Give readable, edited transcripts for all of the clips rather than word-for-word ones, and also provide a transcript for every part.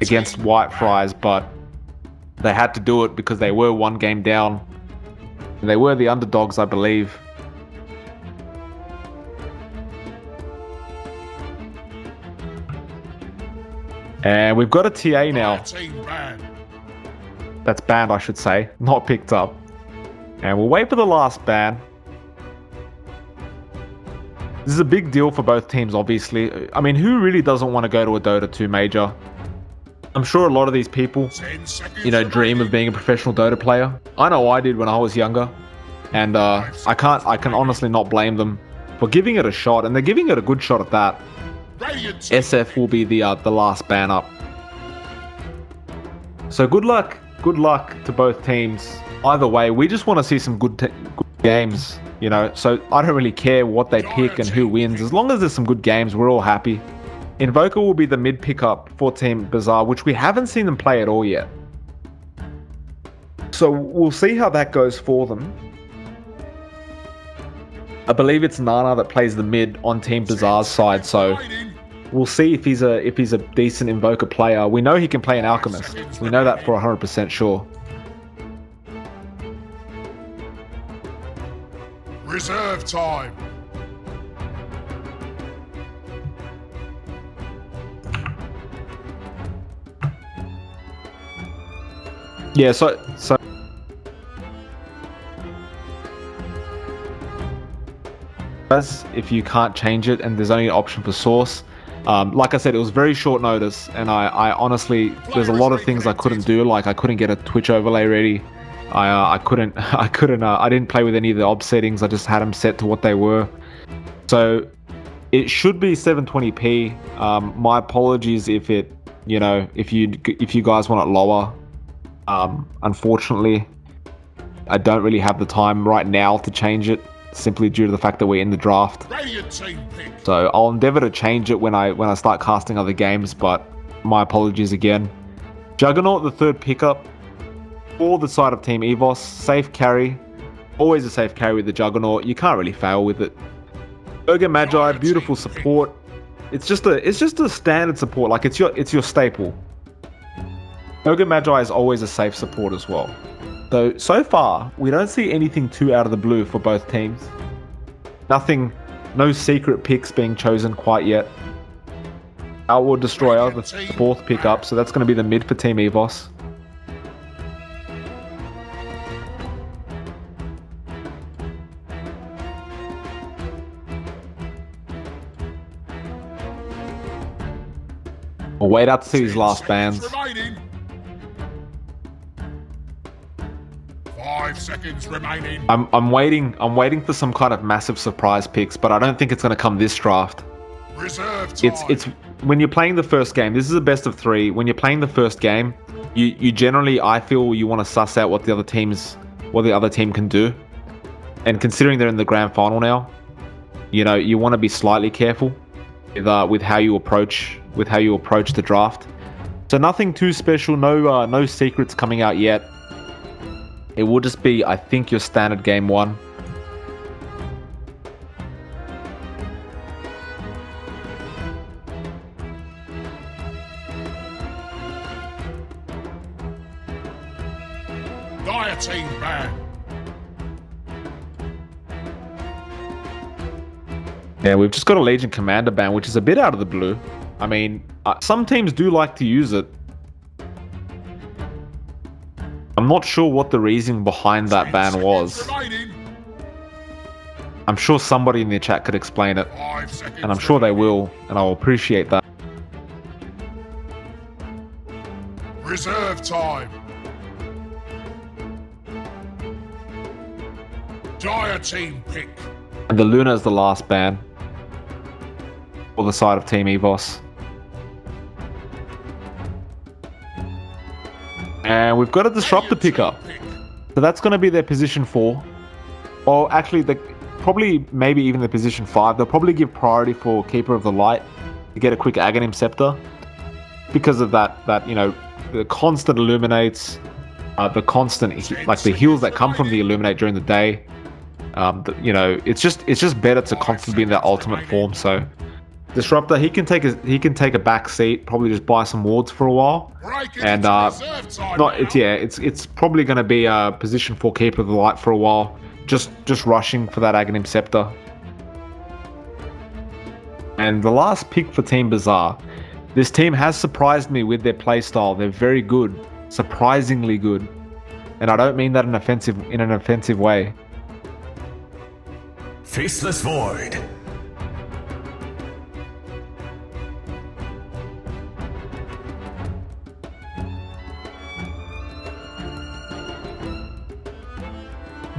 against White Fries, but they had to do it because they were one game down. And they were the underdogs, I believe. And we've got a TA now. That's banned, I should say, not picked up. And we'll wait for the last ban. This is a big deal for both teams, obviously. I mean, who really doesn't want to go to a Dota 2 major? I'm sure a lot of these people, you know, dream of being a professional Dota player. I know I did when I was younger. And I can honestly not blame them for giving it a shot. And they're giving it a good shot at that. SF will be the last ban up. So good luck to both teams. Either way, we just want to see some good games, you know. So I don't really care what they pick and who wins. As long as there's some good games, we're all happy. Invoker will be the mid pickup for Team Bazaar, which we haven't seen them play at all yet. So we'll see how that goes for them. I believe it's Nana that plays the mid on Team Bazaar's side, so we'll see if he's a decent Invoker player. We know he can play an Alchemist. We know that for 100% sure. Reserve time. Yeah, so if you can't change it and there's only an option for source, like I said, it was very short notice, and I honestly, there's a lot of things I couldn't do. Like I couldn't get a Twitch overlay ready. I didn't play with any of the ob settings. I just had them set to what they were. So it should be 720p. My apologies if it, you know, if you guys want it lower. Unfortunately, I don't really have the time right now to change it, simply due to the fact that we're in the draft. So I'll endeavor to change it when I start casting other games, but my apologies again. Juggernaut, the third pickup for the side of Team EVOS. Safe carry. Always a safe carry with the Juggernaut. You can't really fail with it. Vega Magi, beautiful support. It's just a standard support. Like it's your staple. Vega Magi is always a safe support as well. So far, we don't see anything too out of the blue for both teams. Nothing, no secret picks being chosen quite yet. Outward Destroyer, the fourth pickup, so that's going to be the mid for Team EVOS. We'll wait out to see his last bans. 5 seconds remaining. I'm waiting for some kind of massive surprise picks, but I don't think it's going to come this draft. Reserve time. It's when you're playing the first game. This is a best of 3. When you're playing the first game, you generally, I feel, you want to suss out what the other team can do. And considering they're in the grand final now, you know, you want to be slightly careful with how you approach the draft. So nothing too special, no secrets coming out yet. It will just be, I think, your standard game 1. Dire team ban. Yeah, we've just got a Legion Commander ban, which is a bit out of the blue. I mean, some teams do like to use it. I'm not sure what the reason behind that ban was. I'm sure somebody in the chat could explain it, and I'm sure they will, and I'll appreciate that. Reserve time. Dire team pick. And the Luna is the last ban for the side of Team EVOS. And we've got a Disruptor pickup. So that's going to be their position 4. Or actually, maybe even their position 5. They'll probably give priority for Keeper of the Light to get a quick Aghanim Scepter. Because of that, you know, the constant Illuminates, the constant, like the heals that come from the Illuminate during the day. You know, it's just better to constantly be in that ultimate form. So Disruptor, he can take a back seat, probably just buy some wards for a while, and it's probably going to be a position for Keeper of the Light for a while, just rushing for that Aghanim Scepter. And the last pick for Team Bazaar, this team has surprised me with their playstyle. They're very good, surprisingly good, and I don't mean that in an offensive way. Faceless Void.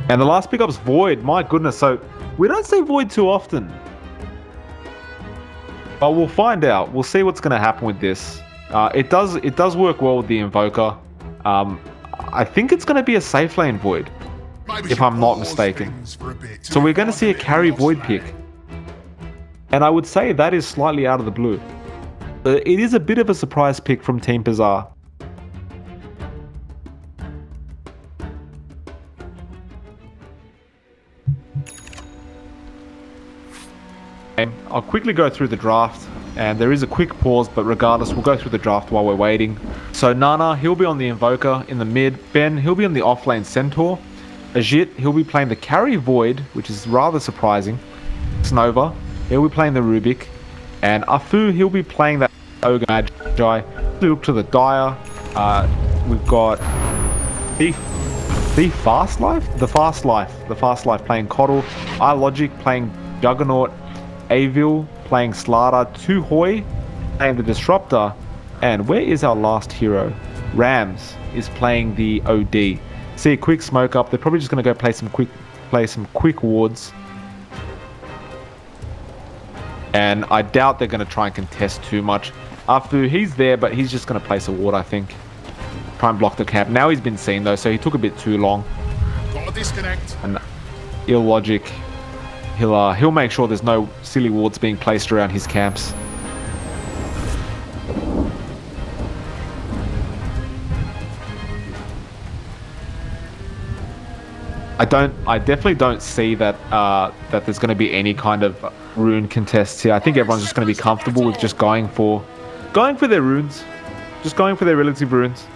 And the last pickup's Void. My goodness, so we don't see Void too often. But we'll find out. We'll see what's going to happen with this. It does work well with the Invoker. I think it's going to be a safe lane Void, if I'm not mistaken. So we're going to see a carry Void pick. And I would say that is slightly out of the blue. It is a bit of a surprise pick from Team Bazaar. I'll quickly go through the draft, and there is a quick pause, but regardless, we'll go through the draft while we're waiting. So Nana, he'll be on the Invoker in the mid. Ben, he'll be on the offlane Centaur. Ajit, he'll be playing the carry Void, which is rather surprising. Snova, he'll be playing the Rubik. And Afu, he'll be playing that Ogre Magi. Look to the Dire. We've got the Fast Life? The Fast Life playing Coddle. iLogic playing Juggernaut. Avil playing Slardar, Hoy playing the Disruptor, and where is our last hero? Rams is playing the OD. See a quick smoke up. They're probably just going to go play some quick wards, and I doubt they're going to try and contest too much. Afu, he's there, but he's just going to place a ward, I think. Try and block the camp. Now he's been seen though, so he took a bit too long. Got a disconnect. And iLogic, he'll make sure there's no silly wards being placed around his camps. I definitely don't see that that there's going to be any kind of rune contests here. I think everyone's just going to be comfortable with just going for their runes, just going for their relative runes.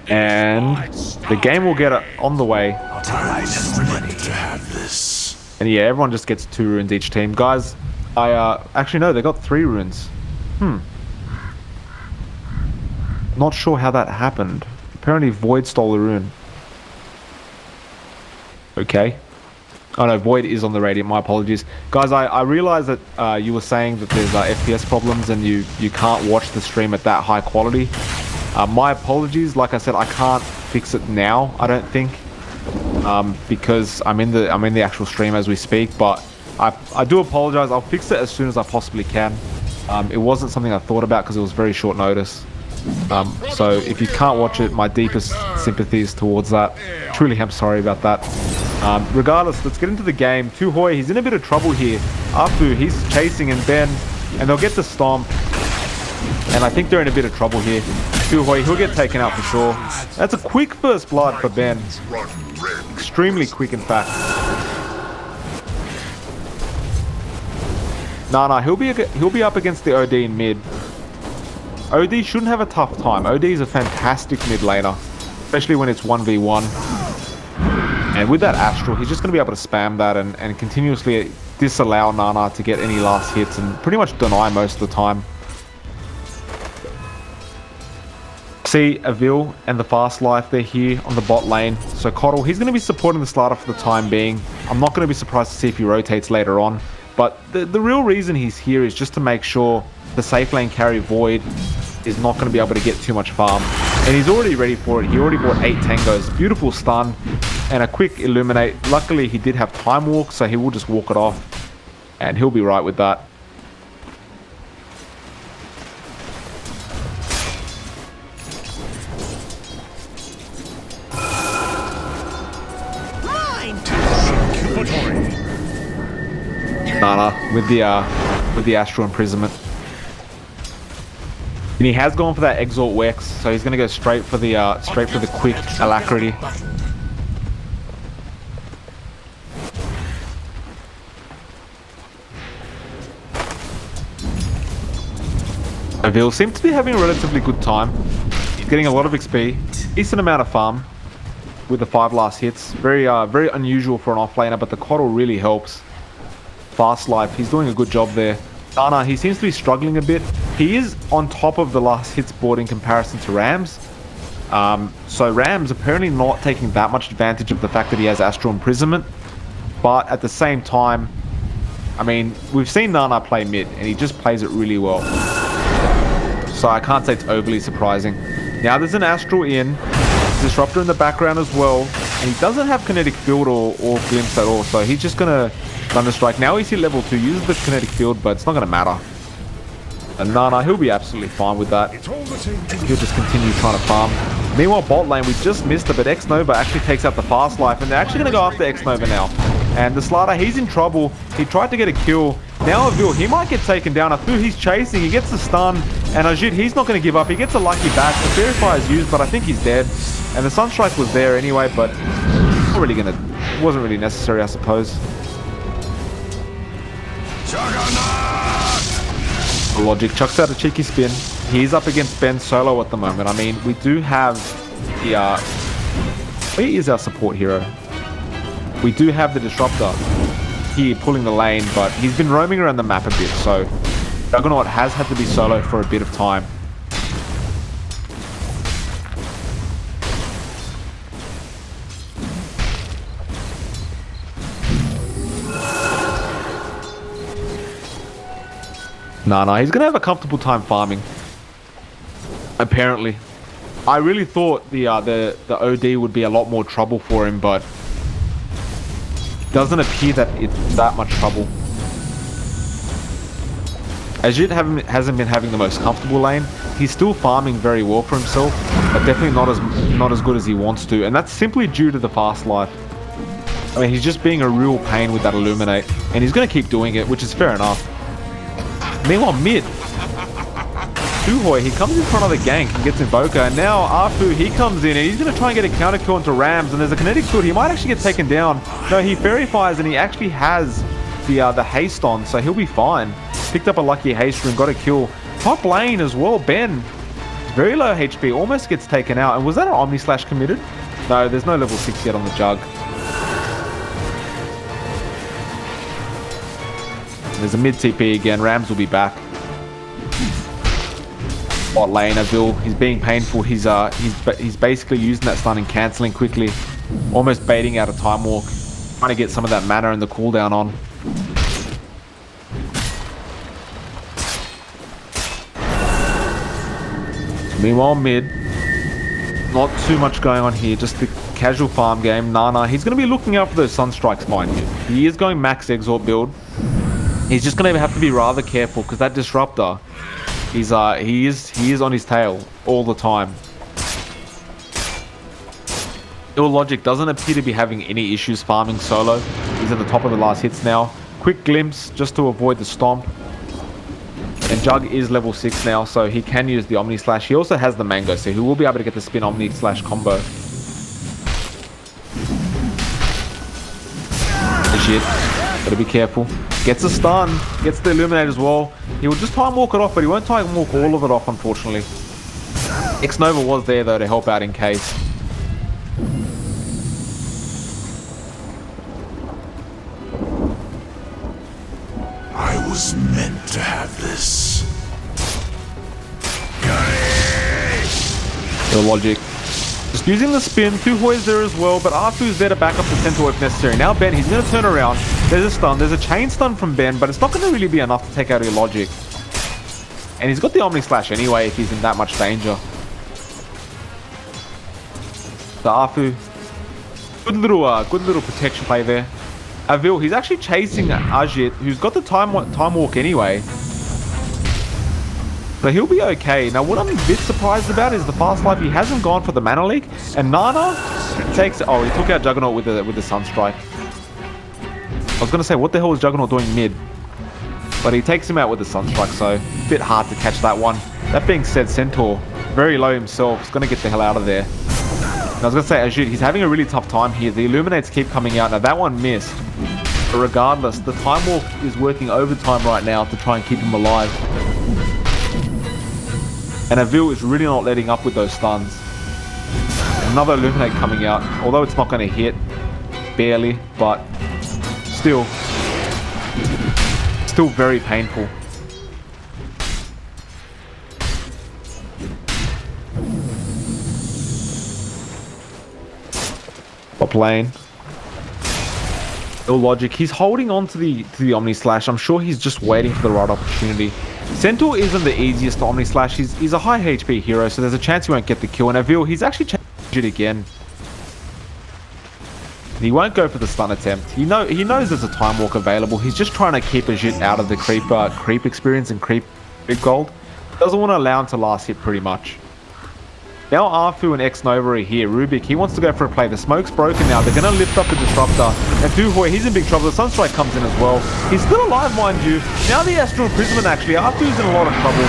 And the game will get on the way. And yeah, everyone just gets 2 runes each team. Guys, actually no, they got 3 runes. Not sure how that happened. Apparently Void stole the rune. Okay. Oh no, Void is on the radio. My apologies. Guys, I realize that you were saying that there's FPS problems and you can't watch the stream at that high quality. My apologies. Like I said, I can't fix it now, I don't think, because I'm in the actual stream as we speak. But I do apologize. I'll fix it as soon as I possibly can. It wasn't something I thought about because it was very short notice. So if you can't watch it, my deepest sympathies towards that. Truly am sorry about that. Regardless, let's get into the game. Hoy, he's in a bit of trouble here. Afu, he's chasing and Ben, and they'll get the stomp. And I think they're in a bit of trouble here. Hoy, he'll get taken out for sure. That's a quick first blood for Ben. Extremely quick, in fact. Nah, he'll be up against the OD in mid. OD shouldn't have a tough time. OD is a fantastic mid laner, especially when it's 1v1. And with that Astral, he's just going to be able to spam that and continuously disallow Nana to get any last hits and pretty much deny most of the time. See Avil and the Fast Life, they're here on the bot lane. So Coddle, he's going to be supporting the Slardar for the time being. I'm not going to be surprised to see if he rotates later on. But the real reason he's here is just to make sure the safe lane carry Void is not going to be able to get too much farm. And he's already ready for it. He already bought 8 tangos. Beautiful stun and a quick illuminate. Luckily, he did have time walk, so he will just walk it off. And he'll be right with that. Nana with the Astral Imprisonment. And he has gone for that Exalt Wex, so he's gonna go straight for the quick Alacrity. Avil seems to be having a relatively good time. He's getting a lot of XP, decent amount of farm with the 5 last hits. Very unusual for an offlaner, but the Coddle really helps. Fast Life, he's doing a good job there. Nana, he seems to be struggling a bit. He is on top of the last hits board in comparison to Rams. So Rams apparently not taking that much advantage of the fact that he has Astral Imprisonment. But at the same time, I mean, we've seen Nana play mid, and he just plays it really well. So I can't say it's overly surprising. Now there's an Astral in, Disruptor in the background as well, and he doesn't have Kinetic Field or Glimpse at all, so he's just gonna Thunderstrike. Now he's hit level 2, uses the Kinetic Field, but it's not gonna matter. And Nana, he'll be absolutely fine with that. He'll just continue trying to farm. Meanwhile, bot lane, we just missed it, but X-Nova actually takes out the Fast Life, and they're actually gonna go after X-Nova now. And the Slider, he's in trouble. He tried to get a kill. Now Avil, he might get taken down. Afu, he's chasing. He gets the stun. And Ajit, he's not going to give up. He gets a lucky back. The Fairy Fire is used, but I think he's dead. And the Sunstrike was there anyway, but not really gonna, it wasn't really necessary, I suppose. Logic chucks out a cheeky spin. He's up against Ben solo at the moment. I mean, we do have the... where is our support hero? We do have the Disruptor here pulling the lane, but he's been roaming around the map a bit, so Juggernaut has had to be solo for a bit of time. Nah, he's gonna have a comfortable time farming. Apparently. I really thought the OD would be a lot more trouble for him, but doesn't appear that it's that much trouble. Ajit hasn't been having the most comfortable lane. He's still farming very well for himself, but definitely not as good as he wants to, and that's simply due to the Fast Life. I mean, he's just being a real pain with that Illuminate, and he's going to keep doing it, which is fair enough. Meanwhile, mid, Suhoi, he comes in for another gank and gets Invoker, and now Afu, he comes in and he's going to try and get a counter kill into Rams, and there's a kinetic field. He might actually get taken down. No, he Fairy Fires, and he actually has the haste on, so he'll be fine. Picked up a lucky haste rune, got a kill. Top lane as well, Ben. Very low HP, almost gets taken out. And was that an Omni Slash committed? No, there's no level 6 yet on the Jug. There's a mid TP again. Rams will be back. Bot lane, Avil, he's being painful. He's basically using that stun and cancelling quickly. Almost baiting out a Time Walk. Trying to get some of that mana and the cooldown on. Meanwhile, mid, not too much going on here, just the casual farm game. Nana, he's going to be looking out for those Sunstrikes, mind you. He is going max Exalt build. He's just going to have to be rather careful, because that Disruptor, he is on his tail all the time. Ill Logic doesn't appear to be having any issues farming solo. He's at the top of the last hits now. Quick glimpse just to avoid the stomp. And Jug is level 6 now, so he can use the Omni Slash. He also has the Mango, so he will be able to get the spin Omni Slash combo. Shit. Gotta be careful. Gets a stun. Gets the Illuminate as well. He will just Time Walk it off, but he won't Time Walk all of it off, unfortunately. X-Nova was there, though, to help out in case. I was meant to have this. The Logic. Just using the spin. Suhoi's there as well, but Arfu's there to back up the Centaur if necessary. Now Ben, he's going to turn around. There's a stun. There's a chain stun from Ben, but it's not going to really be enough to take out Logic. And he's got the Omni Slash anyway if he's in that much danger. The Arfu. Good little protection play there. Avil, he's actually chasing Ajit, who's got the time walk anyway. So he'll be okay. Now, what I'm a bit surprised about is the Fast Life. He hasn't gone for the Mana Leak. And Nana takes... Oh, he took out Juggernaut with the Sunstrike. I was going to say, what the hell was Juggernaut doing mid? But he takes him out with the Sunstrike, so a bit hard to catch that one. That being said, Centaur, very low himself, is going to get the hell out of there. And I was going to say, Ajit, he's having a really tough time here. The Illuminates keep coming out. Now, that one missed. But regardless, the Time Walk is working overtime right now to try and keep him alive. And Avil is really not letting up with those stuns. Another Illuminate coming out, although it's not going to hit. Barely, but still very painful. Top lane. Illogic, he's holding on to the Omni Slash. I'm sure he's just waiting for the right opportunity. Centaur isn't the easiest to Omni Slash. He's a high HP hero, so there's a chance he won't get the kill. And Avil, he's actually changed it again. He won't go for the stun attempt. He knows there's a Time Walk available. He's just trying to keep Ajit out of the creep experience and creep big gold. Doesn't want to allow him to last hit pretty much. Now Arfu and X-Nova are here. Rubik, he wants to go for a play. The smoke's broken now. They're going to lift up the Disruptor. And Duhoy, he's in big trouble. The Sunstrike comes in as well. He's still alive, mind you. Now the Astral Imprisonment, actually. Arfu's in a lot of trouble.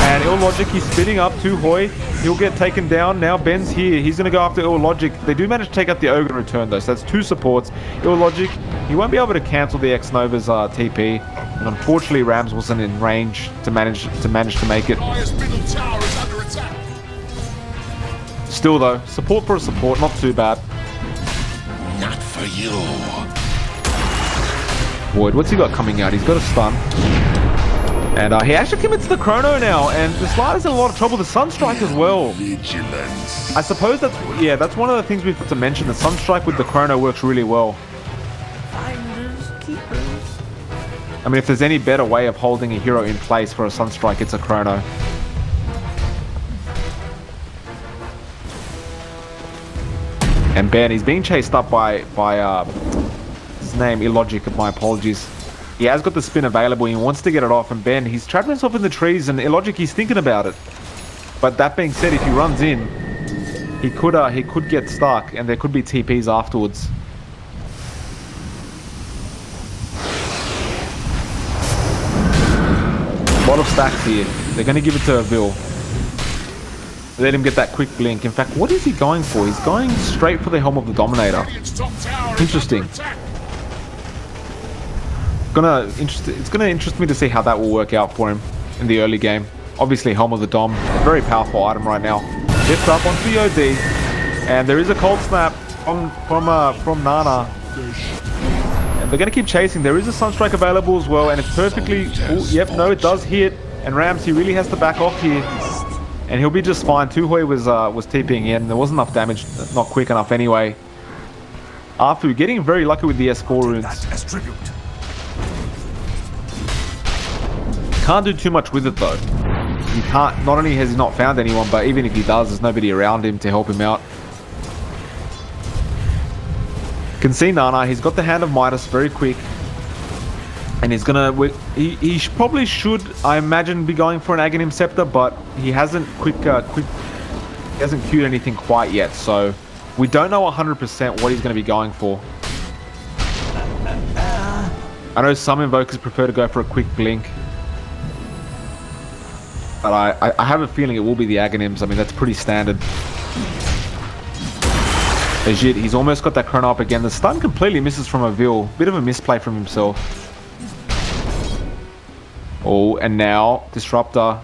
And Illogic, he's spinning up. Duhoy, he'll get taken down. Now Ben's here. He's going to go after Illogic. They do manage to take out the Ogre in return, though. So that's two supports. Illogic, he won't be able to cancel the X-Nova's TP. And unfortunately, Rams wasn't in range to manage to make it. Still though, support for a support, not too bad. Not for you. Void, what's he got coming out? He's got a stun. And he actually commits the Chrono now, and the Slider's in a lot of trouble. The Sunstrike as well. Vigilance. I suppose that's one of the things we've got to mention. The Sunstrike with the Chrono works really well. Finders, keepers. I mean, if there's any better way of holding a hero in place for a Sunstrike, it's a Chrono. And Ben, he's being chased up by his name, Illogic, my apologies. He has got the spin available, he wants to get it off, and Ben, he's trapped himself in the trees, and Illogic, he's thinking about it. But that being said, if he runs in, he could get stuck, and there could be TPs afterwards. A lot of stacks here. They're going to give it to Avil. Let him get that quick blink. In fact, what is he going for? He's going straight for the Helm of the Dominator. Interesting. It's gonna interest me to see how that will work out for him in the early game. Obviously, Helm of the Dom, a very powerful item right now. Lift up onto the OD, and there is a cold snap from Nana. And they're gonna keep chasing. There is a Sunstrike available as well, and it's perfectly. Ooh, yep, no, it does hit. And Rams, he really has to back off here. And he'll be just fine. Tuhoy was TPing in. There wasn't enough damage, not quick enough anyway. Arfu getting very lucky with the S4 runes. Can't do too much with it though. You can't. Not only has he not found anyone, but even if he does, there's nobody around him to help him out. You can see Nana. He's got the Hand of Midas very quick. And he's gonna. He probably should, I imagine, be going for an Aghanim Scepter, but he hasn't he hasn't queued anything quite yet, so we don't know 100% what he's going to be going for. I know some invokers prefer to go for a quick blink, but I have a feeling it will be the Aghanims. I mean, that's pretty standard. Ajit, he's almost got that Chrono up again. The stun completely misses from Avil. Bit of a misplay from himself. Oh, and now Disruptor.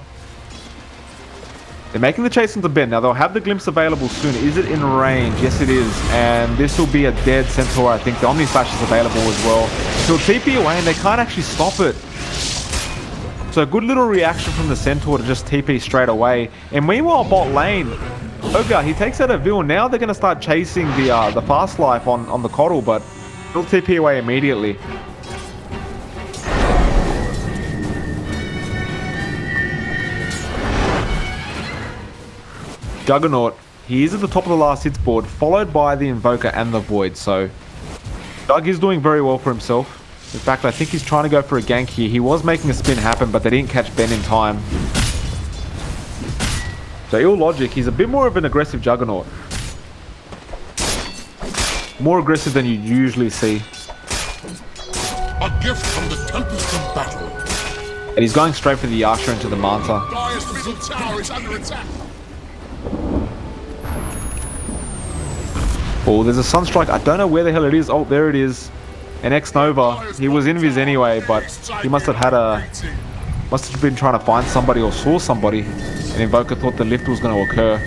They're making the chase into Ben. Now they'll have the Glimpse available soon. Is it in range? Yes, it is. And this will be a dead Centaur, I think. The Omni Slash is available as well. So TP away, and they can't actually stop it. So a good little reaction from the Centaur to just TP straight away. And meanwhile, bot lane, Vega, he takes out a Vil. Now they're going to start chasing the Fast Life on the Coddle, but he'll TP away immediately. Juggernaut, he is at the top of the last hits board, followed by the Invoker and the Void, so Doug is doing very well for himself. In fact, I think he's trying to go for a gank here. He was making a spin happen, but they didn't catch Ben in time. So Illogic, he's a bit more of an aggressive Juggernaut. More aggressive than you usually see. A gift from the Tempest of Battle. And he's going straight for the Yasha into the Manta. Dire's middle tower is under attack. Oh, there's a Sunstrike. I don't know where the hell it is. Oh, there it is. An X-Nova. He was invis anyway, but he must have been trying to find somebody or saw somebody. And Invoker thought the lift was going to occur.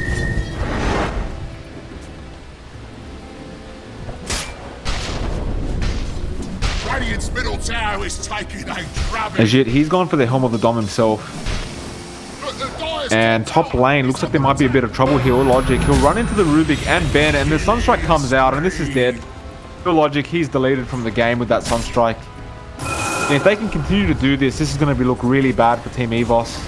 Radiant's middle tower is taking a drubbing. As yet, he's gone for the Helm of the Dom himself. And top lane, looks like there might be a bit of trouble here. Logic, he'll run into the Rubik and Ben, and the Sunstrike comes out, and this is dead. Logic, he's deleted from the game with that Sunstrike. And if they can continue to do this, this is going to look really bad for Team EVOS.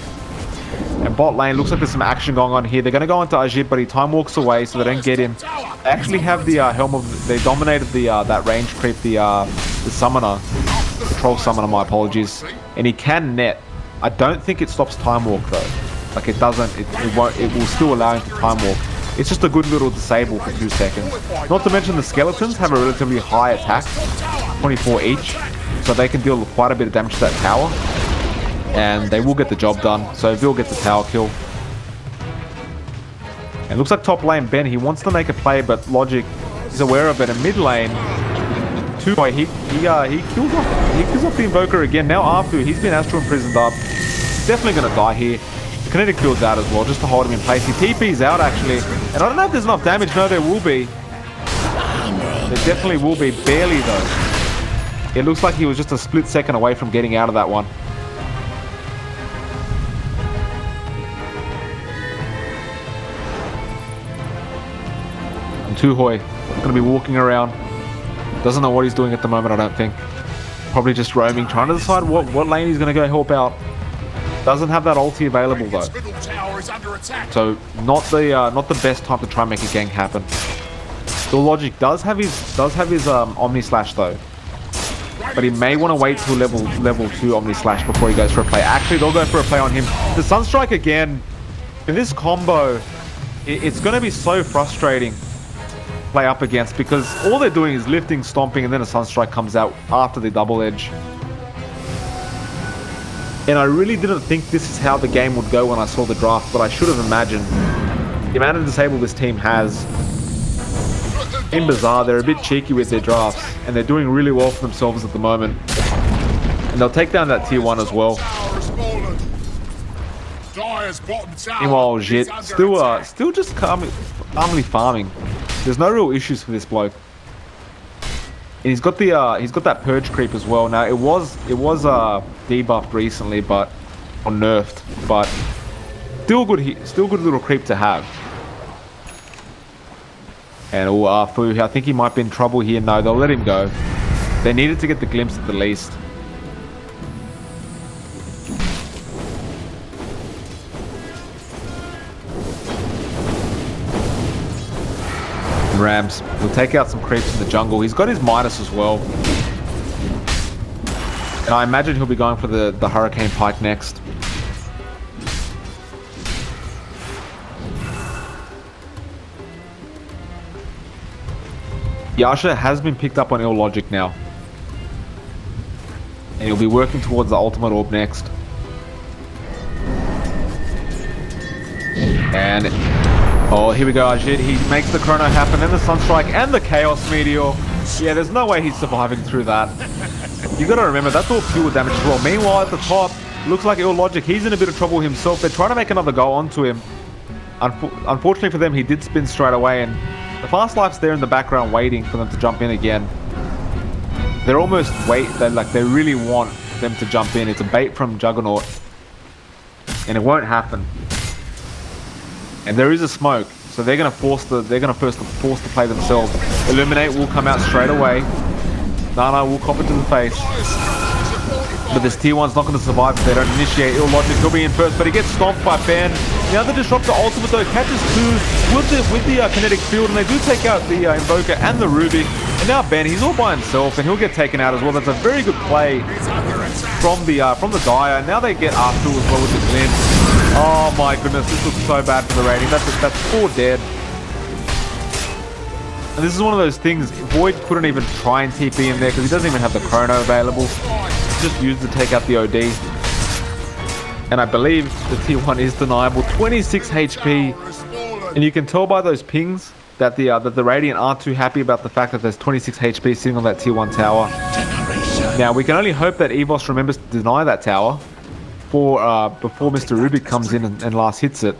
And bot lane, looks like there's some action going on here. They're going to go into Ajit, but he time walks away, so they don't get him. They actually have the Helm of... They dominated the that range creep, the Summoner. The Troll Summoner, my apologies. And he can net. I don't think it stops time walk, though. Like it doesn't, it will still allow him to time walk. It's just a good little disable for 2 seconds. Not to mention the skeletons have a relatively high attack, 24 each, so they can deal quite a bit of damage to that tower. And they will get the job done, so Vil gets the tower kill. And it looks like top lane Ben, he wants to make a play, but Logic is aware of it. In mid lane, he kills off the Invoker again. Now Arfu, he's been Astral imprisoned up. He's definitely going to die here. Kinetic field's out as well, just to hold him in place. He TP's out, actually. And I don't know if there's enough damage. No, there will be. There definitely will be. Barely, though. It looks like he was just a split second away from getting out of that one. And Tuhoy going to be walking around. Doesn't know what he's doing at the moment, I don't think. Probably just roaming, trying to decide what lane he's going to go help out. Doesn't have that ulti available though, so not the best time to try and make a gank happen. The Logic does have his Omni Slash though, but he may want to wait till level 2 Omni Slash before he goes for a play. Actually, they'll go for a play on him. The Sunstrike again. In this combo, it's going to be so frustrating to play up against because all they're doing is lifting, stomping, and then a Sunstrike comes out after the double edge. And I really didn't think this is how the game would go when I saw the draft, but I should have imagined. The amount of disable this team has. In Bazaar, they're a bit cheeky with their drafts, and they're doing really well for themselves at the moment. And they'll take down that tier 1 as well. Meanwhile, Jit, still just calmly farming. There's no real issues for this bloke. And he's got that purge creep as well. Now it was debuffed recently, or nerfed, but still good little creep to have. And Fu, I think he might be in trouble here. No, they'll let him go. They needed to get the glimpse at the least. Rams, he'll take out some creeps in the jungle. He's got his Midas as well. And I imagine he'll be going for the Hurricane Pike next. Yasha has been picked up on Ill Logic now. And he'll be working towards the Ultimate Orb next. And... oh, here we go, Ajit. He makes the Chrono happen, and the Sunstrike, and the Chaos Meteor. Yeah, there's no way he's surviving through that. You gotta remember, that's all pure damage as well. Meanwhile, at the top, looks like Ill Logic, he's in a bit of trouble himself. They're trying to make another go onto him. Unfortunately for them, he did spin straight away, and the Fast Life's there in the background waiting for them to jump in again. They're almost they really want them to jump in. It's a bait from Juggernaut, and it won't happen. And there is a smoke, so they're gonna force the play themselves. Illuminate will come out straight away. Nana will cop it to the face. But this tier 1's not going to survive if they don't initiate. Ill Logic, he'll be in first, but he gets stomped by Ben. Now the Disruptor ultimate though catches 2 with the kinetic field, and they do take out the Invoker and the Rubik. And now Ben, he's all by himself, and he'll get taken out as well. That's a very good play from the Dire. Now they get R2 as well with the Glint. Oh my goodness, this looks so bad for the rating. That's 4 dead. And this is one of those things, Void couldn't even try and TP in there because he doesn't even have the Chrono available. He just used to take out the OD. And I believe the tier 1 is deniable. 26 HP. And you can tell by those pings that the Radiant aren't too happy about the fact that there's 26 HP sitting on that tier 1 tower. Now, we can only hope that EVOS remembers to deny that tower before Mr. Rubik comes in and last hits it.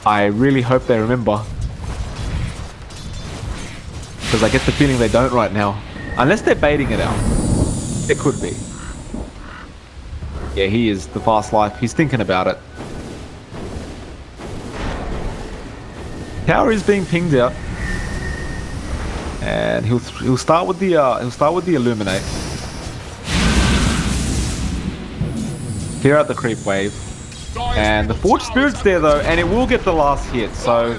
I really hope they remember. Because I get the feeling they don't right now. Unless they're baiting it out. It could be. Yeah, he is. The fast life. He's thinking about it. Tower is being pinged out. And he'll start with the illuminate. Clear out the creep wave. And the Forge Spirit's there though, and it will get the last hit, so...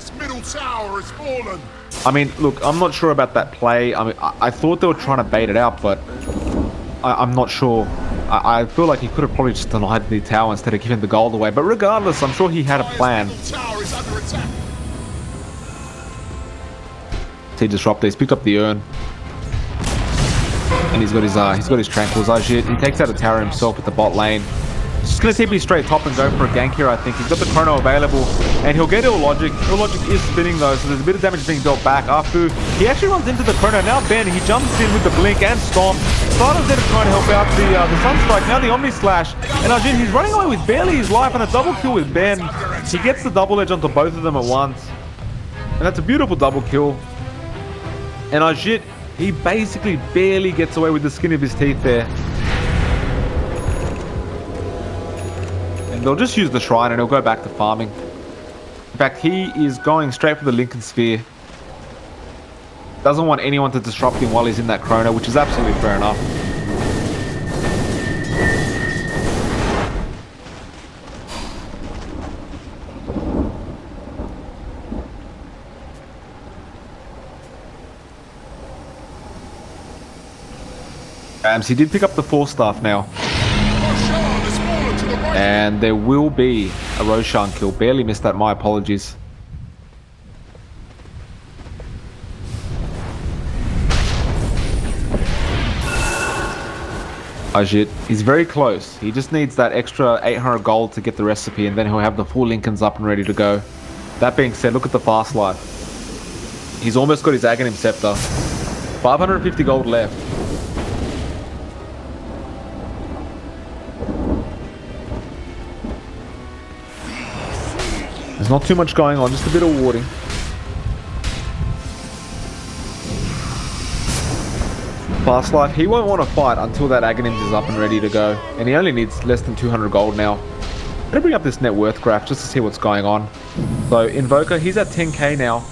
I mean, look, I'm not sure about that play. I mean, I thought they were trying to bait it out, but... I'm not sure. I feel like he could have probably just denied the tower instead of giving the gold away, but regardless, I'm sure he had a plan. He disrupted, he's picked up the urn. And he's got his tranquils. He takes out a tower himself at the bot lane. Just gonna TP straight top and go for a gank here, I think. He's got the chrono available, and he'll get Illogic. Illogic is spinning though, so there's a bit of damage being dealt back. Afu, he actually runs into the chrono. Now Ben, he jumps in with the blink and stomp. Starter's there to try and help out the Sunstrike. Now the Omni Slash, and Arjun, he's running away with barely his life, and a double kill with Ben. He gets the double edge onto both of them at once, and that's a beautiful double kill. And Ajit, he basically barely gets away with the skin of his teeth there. And they'll just use the shrine and he'll go back to farming. In fact, he is going straight for the Lincoln Sphere. Doesn't want anyone to disrupt him while he's in that chrono, which is absolutely fair enough. He did pick up the 4-staff now. And there will be a Roshan kill. Barely missed that, my apologies. Ajit, he's very close. He just needs that extra 800 gold to get the recipe, and then he'll have the full Lincolns up and ready to go. That being said, look at the fast life. He's almost got his Aghanim Scepter. 550 gold left. There's not too much going on, just a bit of warding. Fast life, he won't want to fight until that Aghanim is up and ready to go. And he only needs less than 200 gold now. I'm going to bring up this net worth graph just to see what's going on. So Invoker, he's at 10k now.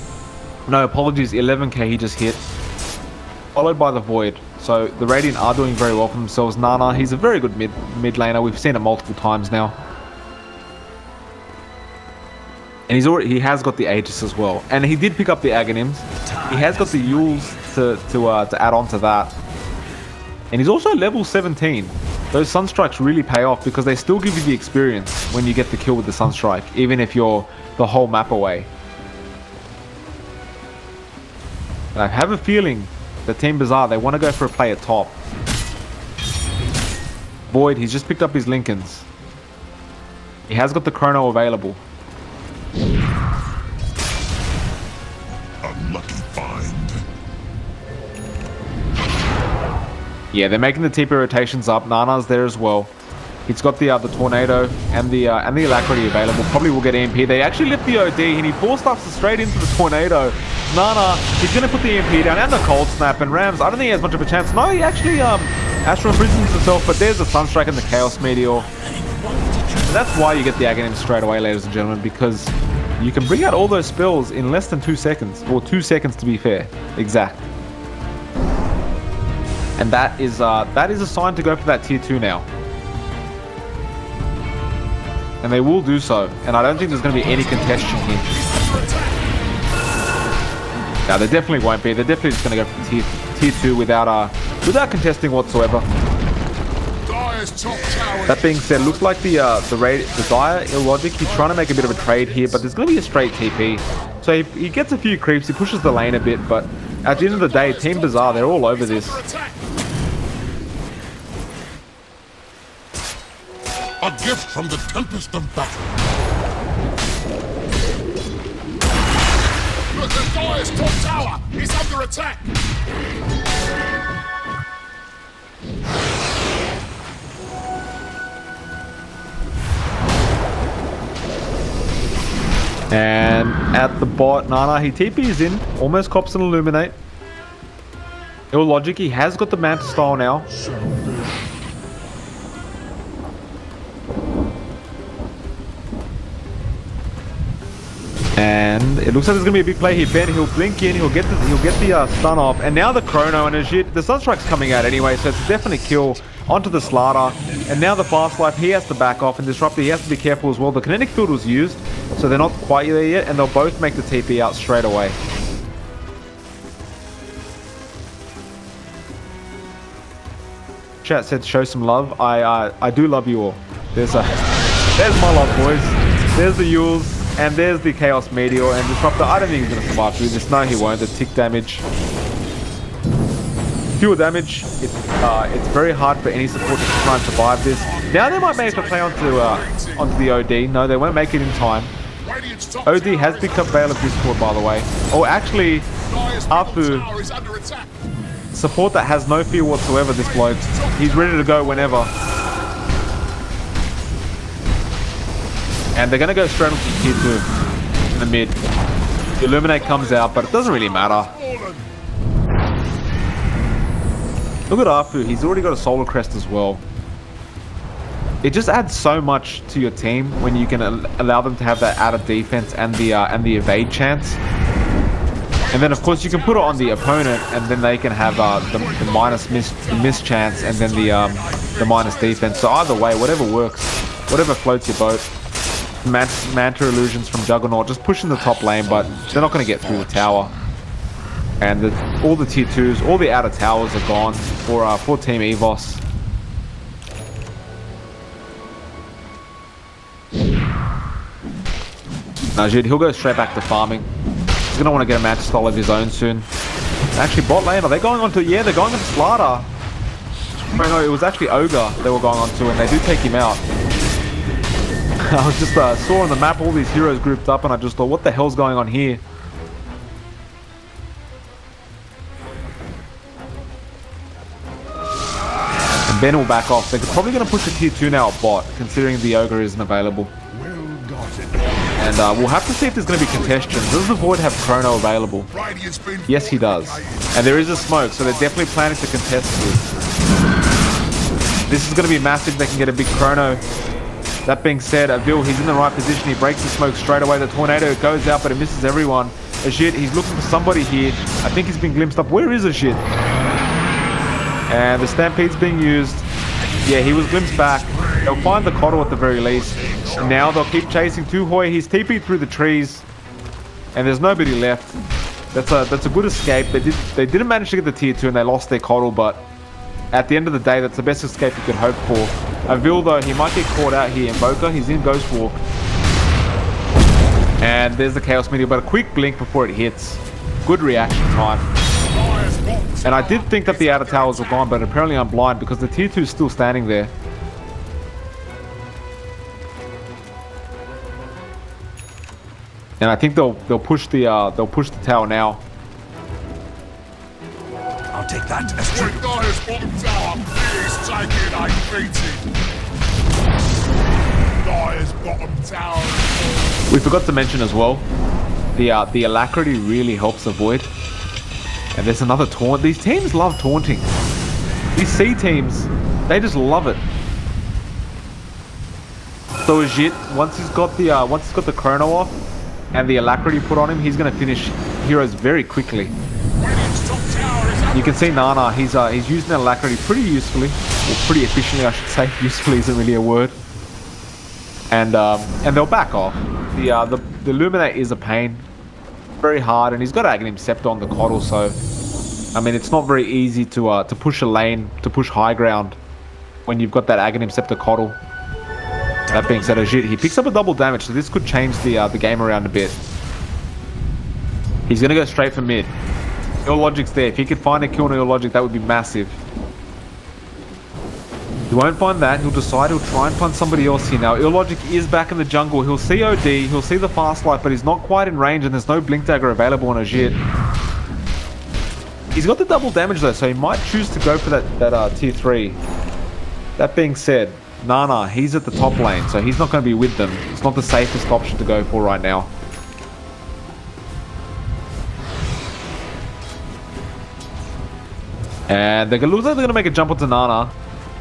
No, apologies, 11k he just hit. Followed by the Void. So the Radiant are doing very well for themselves. Nana, he's a very good mid laner. We've seen it multiple times now. And he has got the Aegis as well. And he did pick up the Aghanims. He has got the Yules to add on to that. And he's also level 17. Those Sunstrikes really pay off because they still give you the experience when you get the kill with the Sunstrike, even if you're the whole map away. And I have a feeling that Team Bazaar, they want to go for a play at top. Void, he's just picked up his Lincolns. He has got the chrono available. Unlucky find. Yeah, they're making the TP rotations up. Nana's there as well. He's got the tornado and the alacrity available. Probably will get EMP. They actually lift the OD and he 4-stuffs it straight into the tornado. Nana, he's gonna put the EMP down and the cold snap. And Rams, I don't think he has much of a chance. No, he actually Astral imprisons himself, but there's the Sunstrike and the Chaos Meteor. And that's why you get the Aghanim straight away, ladies and gentlemen, because you can bring out all those spells in less than 2 seconds, or 2 seconds to be fair, exact. And that is a sign to go for that tier 2 now. And they will do so, and I don't think there's going to be any contention here. No, there definitely won't be. They're definitely just going to go for tier 2 without contesting whatsoever. That being said, looks like the Dire Illogic, he's trying to make a bit of a trade here, but there's going to be a straight TP. So he gets a few creeps, he pushes the lane a bit, but at the end of the day, Team Bazaar, they're all over this. A gift from the tempest of battle. Look, the Dire's top tower is under attack. And at the bot, Nana, he TP's in, almost cops an Illuminate. Ill Logic, he has got the Manta style now. And it looks like there's gonna be a big play here. Ben, he'll blink in, he'll get the stun off, and now the chrono and shit. The Sunstrike's coming out anyway, so it's a definite kill onto the Slardar. And now the Fast Life, he has to back off, and Disruptor, he has to be careful as well. The kinetic field was used, so they're not quite there yet, and they'll both make the TP out straight away. Chat said show some love. I do love you all. There's my love, boys. There's the Yules. And there's the Chaos Meteor and Disruptor. I don't think he's going to survive through this. No, he won't. The tick damage. Fuel damage. It's very hard for any support to try and survive this. Now they might make a play onto the OD. No, they won't make it in time. OD has picked up Veil of Discord, by the way. Oh, actually, Afu, support that has no fear whatsoever, this bloke. He's ready to go whenever. And they're going to go straight onto tier 2 in the mid. The Illuminate comes out, but it doesn't really matter. Look at Afu, he's already got a Solar Crest as well. It just adds so much to your team when you can allow them to have that added defense and the evade chance. And then of course you can put it on the opponent, and then they can have the minus miss chance, and then the minus defense. So either way, whatever works, whatever floats your boat. Manta illusions from Juggernaut, just pushing the top lane, but they're not going to get through the tower. And all the tier 2s, all the outer towers are gone for Team EVOS. Najid, he'll go straight back to farming. He's going to want to get a Manta style of his own soon. Actually, bot lane, are they going on to... Yeah, they're going on to Slardar. Oh no, it was actually Ogre they were going on to, and they do take him out. I was just saw on the map all these heroes grouped up, and I just thought, what the hell's going on here? And Ben will back off. They're probably going to push a tier 2 now at bot, considering the Ogre isn't available. And we'll have to see if there's going to be contention. Does the Void have Chrono available? Yes, he does. And there is a smoke, so they're definitely planning to contest this. This is going to be massive. They can get a big Chrono. That being said, Avil, he's in the right position. He breaks the smoke straight away. The Tornado goes out, but it misses everyone. Ajit, he's looking for somebody here. I think he's been glimpsed up. Where is Ajit? And the Stampede's being used. Yeah, he was glimpsed back. They'll find the Coddle at the very least. And now they'll keep chasing Tuhoi. He's TP'd through the trees. And there's nobody left. That's a good escape. They didn't manage to get the tier 2, and they lost their Coddle, but at the end of the day, that's the best escape you could hope for. Avil, though, he might get caught out here. Invoker, he's in Ghost Walk. And there's the Chaos Meteor, but a quick blink before it hits. Good reaction time. And I did think that the outer towers were gone, but apparently I'm blind because the tier 2 is still standing there. And I think they'll push the tower now. I'll take that as true. Dire's bottom tower is taking a beating. Dire's bottom tower. We forgot to mention as well, the Alacrity really helps avoid. And there's another taunt. These teams love taunting. These C teams, they just love it. So Ajit, once he's got the Chrono off and the Alacrity put on him, he's going to finish heroes very quickly. You can see Nana, he's using the Alacrity pretty usefully, or pretty efficiently I should say. Usefully isn't really a word. And they'll back off. The Illuminate is a pain, very hard, and he's got Aghanim Scepter on the Coddle, so I mean it's not very easy to push a lane, to push high ground when you've got that Aghanim Scepter Coddle. That being said, Ajit, he picks up a double damage, so this could change the game around a bit. He's gonna go straight for mid. Your logic's there. If he could find a kill on your logic, that would be massive. He won't find that. He'll decide he'll try and find somebody else here now. Illogic is back in the jungle. He'll see OD. He'll see the fast light, but he's not quite in range, and there's no blink dagger available on Ajit. He's got the double damage though, so he might choose to go for that tier 3. That being said, Nana, he's at the top lane, so he's not going to be with them. It's not the safest option to go for right now. And it looks like they're going to make a jump onto Nana.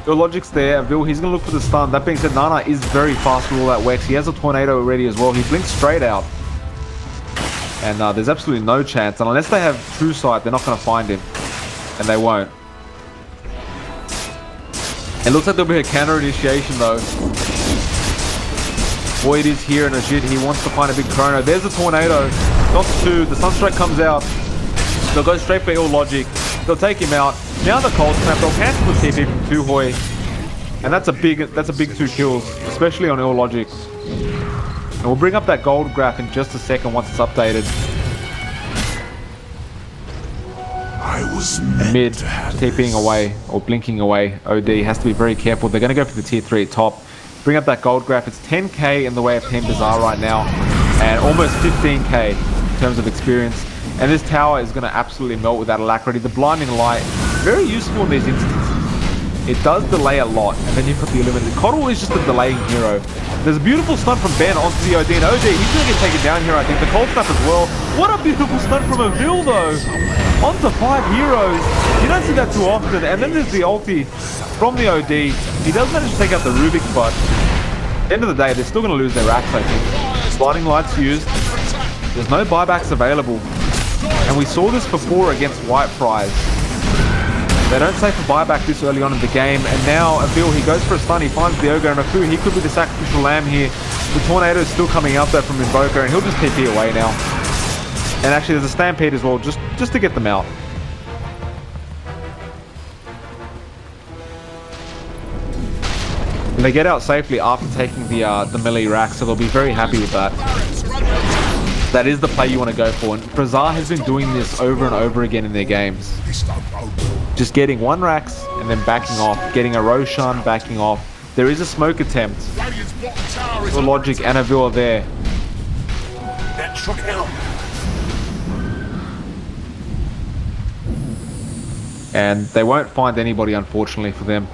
Logic's there. Vil, he's going to look for the stun. That being said, Nana is very fast with all that Wex. He has a tornado already as well. He blinks straight out. And there's absolutely no chance. And unless they have true sight, they're not going to find him. And they won't. It looks like there'll be a counter initiation though. Void is here and Ajit. He wants to find a big chrono. There's a tornado. Knocks 2. The Sunstrike comes out. They'll go straight for Illogic. They'll take him out. Now the cold snap. They'll cancel the TP from Tuhoy. And that's a big 2 kills, especially on Illogic. And we'll bring up that gold graph in just a second once it's updated. I was Mid TPing away or blinking away. OD has to be very careful. They're going to go for the tier 3 at top. Bring up that gold graph. It's 10k in the way of Team Bazaar right now, and almost 15k in terms of experience. And this tower is going to absolutely melt with that alacrity. The blinding light, very useful in these instances. It does delay a lot, and then you've got the Illuminated. Coddle is just a delaying hero. There's a beautiful stun from Ben onto the OD, and OD, he's going to get taken down here, I think. The cold snap as well. What a beautiful stun from a Vil, though. Onto 5 heroes. You don't see that too often. And then there's the ulti from the OD. He does manage to take out the Rubik, but at the end of the day, they're still going to lose their racks, I think. Blinding light's used. There's no buybacks available. And we saw this before against White Fries. They don't save for buyback this early on in the game, and now Avil, he goes for a stun, he finds the Ogre, and Afu, he could be the sacrificial lamb here. The Tornado is still coming out there from Invoker, and he'll just TP away now. And actually there's a Stampede as well, just to get them out. And they get out safely after taking the melee rack, so they'll be very happy with that. That is the play you want to go for, and Bazaar has been doing this over and over again in their games. Just getting 1 racks and then backing off, getting a Roshan, backing off. There is a smoke attempt. The Logic and Avil are there. And they won't find anybody, unfortunately, for them.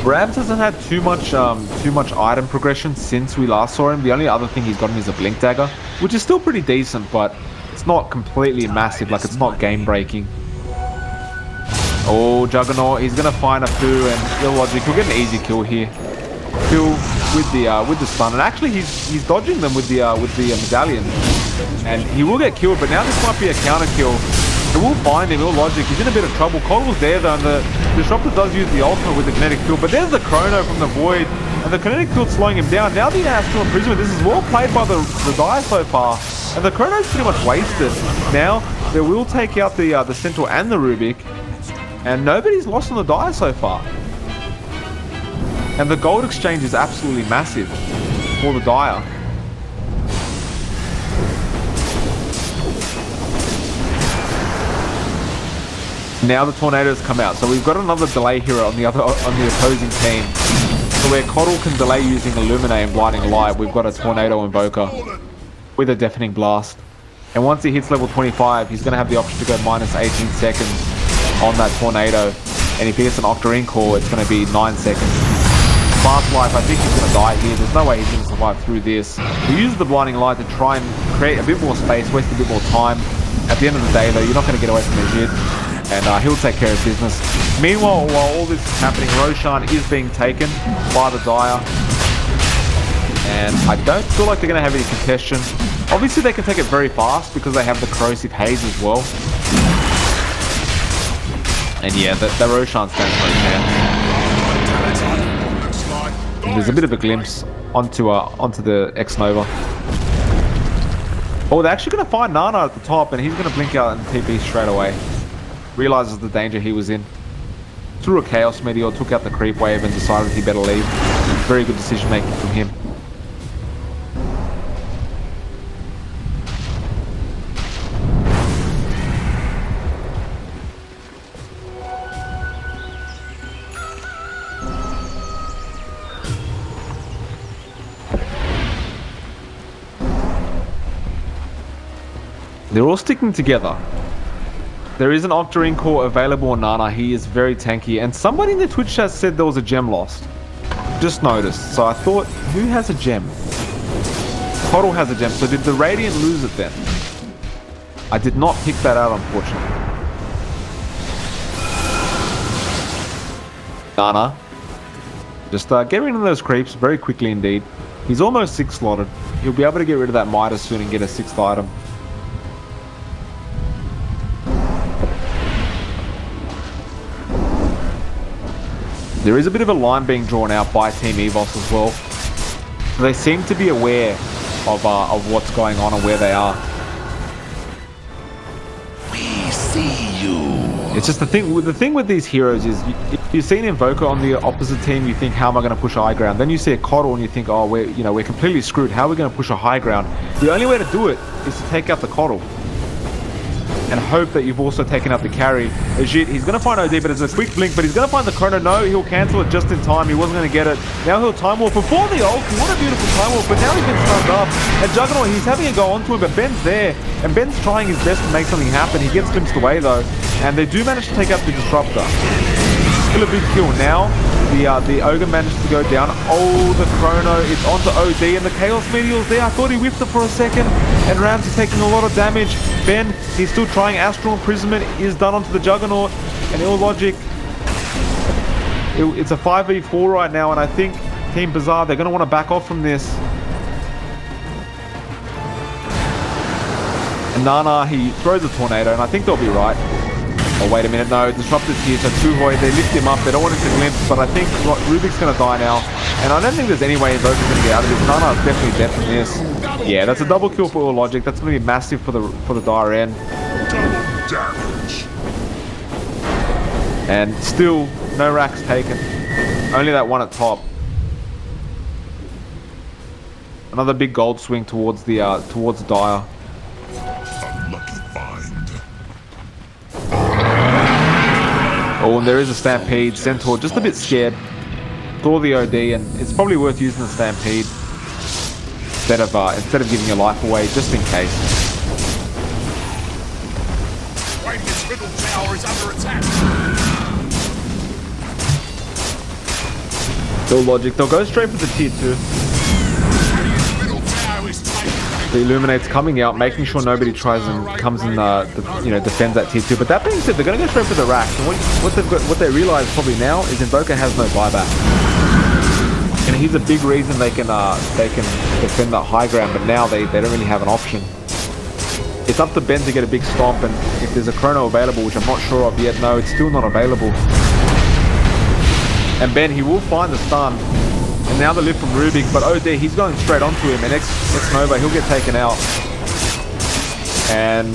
Brabs hasn't had too much item progression since we last saw him. The only other thing he's gotten is a Blink Dagger, which is still pretty decent, but it's not completely massive, like it's not game breaking. Oh, Juggernaut, he's gonna find Afu and Illogic. He'll get an easy kill here. Kill with the stun, and actually he's dodging them with the medallion, and he will get killed. But now this might be a counter kill. So we'll find him, Illogic. He's in a bit of trouble. Coddle's there though, and the Disruptor does use the ultimate with the kinetic field. But there's the Chrono from the Void, and the kinetic field slowing him down. Now the Astral Imprisonment. This is well played by the Dire so far, and the Chrono's pretty much wasted. Now they will take out the Centaur and the Rubik, and nobody's lost on the Dire so far. And the gold exchange is absolutely massive for the Dire. Now the Tornadoes come out, so we've got another delay hero on the opposing team. So where Coddle can delay using Illuminate and Blinding Light, we've got a Tornado Invoker with a Deafening Blast. And once he hits level 25, he's going to have the option to go minus 18 seconds on that Tornado. And if he gets an Octarine Core, it's going to be 9 seconds. Fast Life, I think he's going to die here. There's no way he's going to survive through this. He uses the Blinding Light to try and create a bit more space, waste a bit more time. At the end of the day, though, you're not going to get away from the Jid. And he'll take care of business. Meanwhile, while all this is happening, Roshan is being taken by the Dire. And I don't feel like they're going to have any contention. Obviously, they can take it very fast because they have the Corrosive Haze as well. And yeah, the Roshan stands no chance. And there's a bit of a glimpse onto the X-Nova. Oh, they're actually going to find Nana at the top, and he's going to blink out and TP straight away. Realizes the danger he was in. Threw a Chaos Meteor, took out the creep wave, and decided he better leave. Very good decision making from him. They're all sticking together. There is an Octarine core available on Nana. He is very tanky. And somebody in the Twitch chat said there was a gem lost. Just noticed. So I thought, who has a gem? Coddle has a gem. So did the Radiant lose it then? I did not pick that out, unfortunately. Nana. Just get rid of those creeps very quickly indeed. He's almost 6 slotted. He'll be able to get rid of that Midas soon and get a 6th item. There is a bit of a line being drawn out by Team EVOS as well. They seem to be aware of what's going on and where they are. We see you. It's just the thing with these heroes is, if you've seen Invoker on the opposite team, you think, how am I going to push a high ground? Then you see a Coddle and you think, oh, we're completely screwed. How are we going to push a high ground? The only way to do it is to take out the Coddle and hope that you've also taken out the carry. Legit, he's going to find OD, but it's a quick blink, but he's going to find the chrono. No, he'll cancel it just in time. He wasn't going to get it. Now he'll time warp before the ult. What a beautiful time warp, but now he's been stunned up. And Juggernaut, he's having a go onto him, but Ben's there. And Ben's trying his best to make something happen. He gets glimpsed away though. And they do manage to take out the Disruptor. Still a big kill now. The Ogre managed to go down. Oh, the chrono, it's onto OD, and the Chaos Meteor's there. I thought he whiffed it for a second, and Ramsey taking a lot of damage. Ben, he's still trying. Astral Imprisonment is done onto the Juggernaut, and Ill Logic. It's a 5v4 right now, and I think Team Bazaar, they're going to want to back off from this. And Nana, he throws a tornado, and I think they'll be right. Oh, wait a minute, no, Disruptor's here, so Tuhoi, they lift him up, they don't want him to glimpse, but I think Rubik's going to die now, and I don't think there's any way Invoker's going to get out of this. Nana's definitely dead from this. Yeah, that's a double kill for Ill Logic. That's going to be massive for the dire end. Double damage. And still, no racks taken. Only that one at top. Another big gold swing towards Dire. Oh, and there is a Stampede. Centaur just a bit scared. Throw the OD, and it's probably worth using the Stampede instead of giving your life away, just in case. Radiant's middle tower is under attack. Still Logic. They'll go straight for the tier 2. Radiant's middle tower is taken. The Illuminate's coming out, making sure nobody tries and comes and defends that tier 2. But that being said, they're going to go straight for the racks. And what they realise probably now is Invoker has no buyback, and he's a big reason they can defend that high ground. But now they don't really have an option. It's up to Ben to get a big stomp, and if there's a chrono available, which I'm not sure of yet, no, it's still not available. And Ben, he will find the stun. And now the lift from Rubik, but OD, he's going straight onto him, and X-Nova, he'll get taken out. And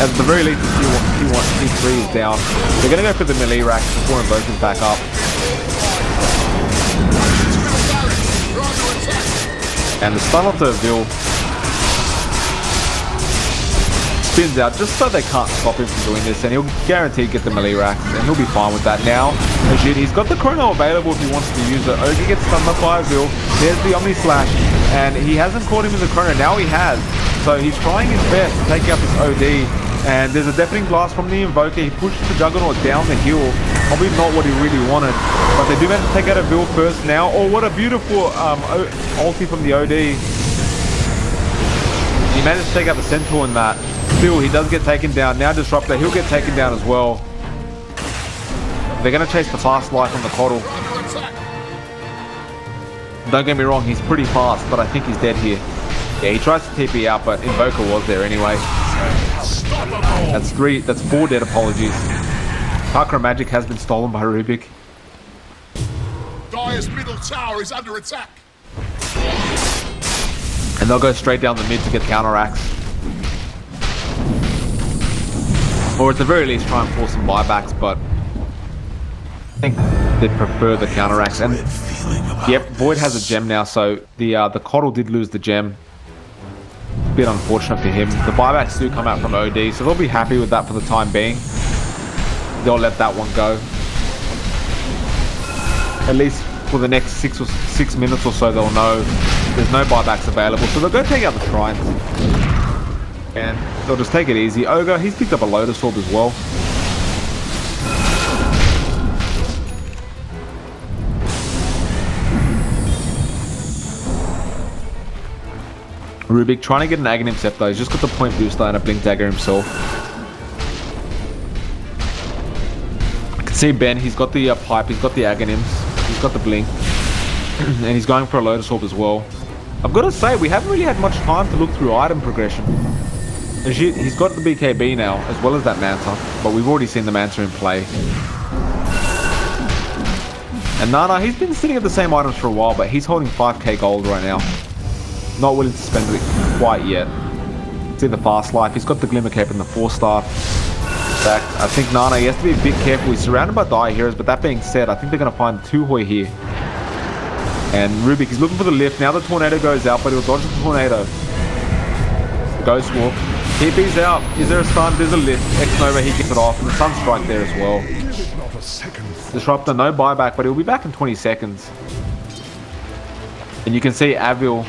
at the very least, T3 is down. They're going to go for the melee rack before Invoker's back up. And the stun onto Vil spins out just so they can't stop him from doing this, and he'll guaranteed get the melee racks, and he'll be fine with that now. Legit, he's got the chrono available if he wants to use it. Ogre gets stunned up by Vil. There's the Omni Slash, and he hasn't caught him in the chrono. Now he has, so he's trying his best to take out this OD. And there's a deafening blast from the Invoker. He pushes the Juggernaut down the hill. Probably not what he really wanted, but they do manage to take out a Vil first now. Oh, what a beautiful ulti from the OD. He managed to take out the Centaur in that. Still, he does get taken down. Now Disruptor, he'll get taken down as well. They're going to chase the fast life on the Coddle. Don't get me wrong, he's pretty fast, but I think he's dead here. Yeah, he tries to TP out, but Invoker was there anyway. That's 4 dead apologies. Chakra Magic has been stolen by Rubik. Dire's middle tower is under attack. And they'll go straight down the mid to get counteracts. Or at the very least try and force some buybacks, but I think they'd prefer the counteracts. And yep, Void has a gem now, so the Coddle did lose the gem. A bit unfortunate for him. The buybacks do come out from OD, so they'll be happy with that for the time being. They'll let that one go. At least for the next 6 minutes or so, they'll know there's no buybacks available, so they'll go take out the shrines. And they'll just take it easy. Ogre, he's picked up a Lotus Orb as well. Rubik trying to get an Aghanim Scepter. He's just got the point booster and a Blink Dagger himself. I can see Ben, he's got the pipe, he's got the Aghanims, he's got the Blink. And he's going for a Lotus Orb as well. I've got to say, we haven't really had much time to look through item progression. He's got the BKB now, as well as that Manta, but we've already seen the Manta in play. And Nana, he's been sitting at the same items for a while, but he's holding 5k gold right now. Not willing to spend it quite yet. See the Fast Life, he's got the Glimmer Cape and the 4-star. In fact, I think Nana, he has to be a bit careful. He's surrounded by Dire Heroes, but that being said, I think they're going to find 2 Hoi here. And Rubik, he's looking for the lift. Now the Tornado goes out, but he'll dodge the Tornado. Ghost Walk. TP's out. Is there a stun? There's a lift. X-Nova, he gets it off. And the Sunstrike there as well. Disruptor, no buyback, but he'll be back in 20 seconds. And you can see Avil,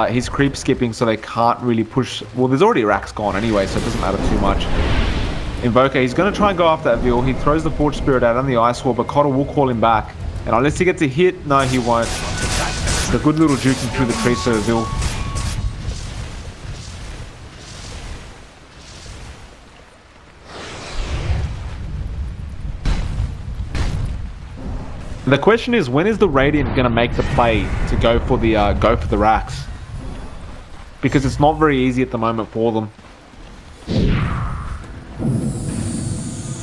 he's creep skipping, so they can't really push. Well, there's already Rax gone anyway, so it doesn't matter too much. Invoker, he's going to try and go after Avil. He throws the Forge Spirit out on the Ice Wall, but Cotter will call him back. And unless he gets a hit, no, he won't. It's a good little juking through the trees to Avil. The question is, when is the Radiant going to make the play to go for the Rax? Because it's not very easy at the moment for them.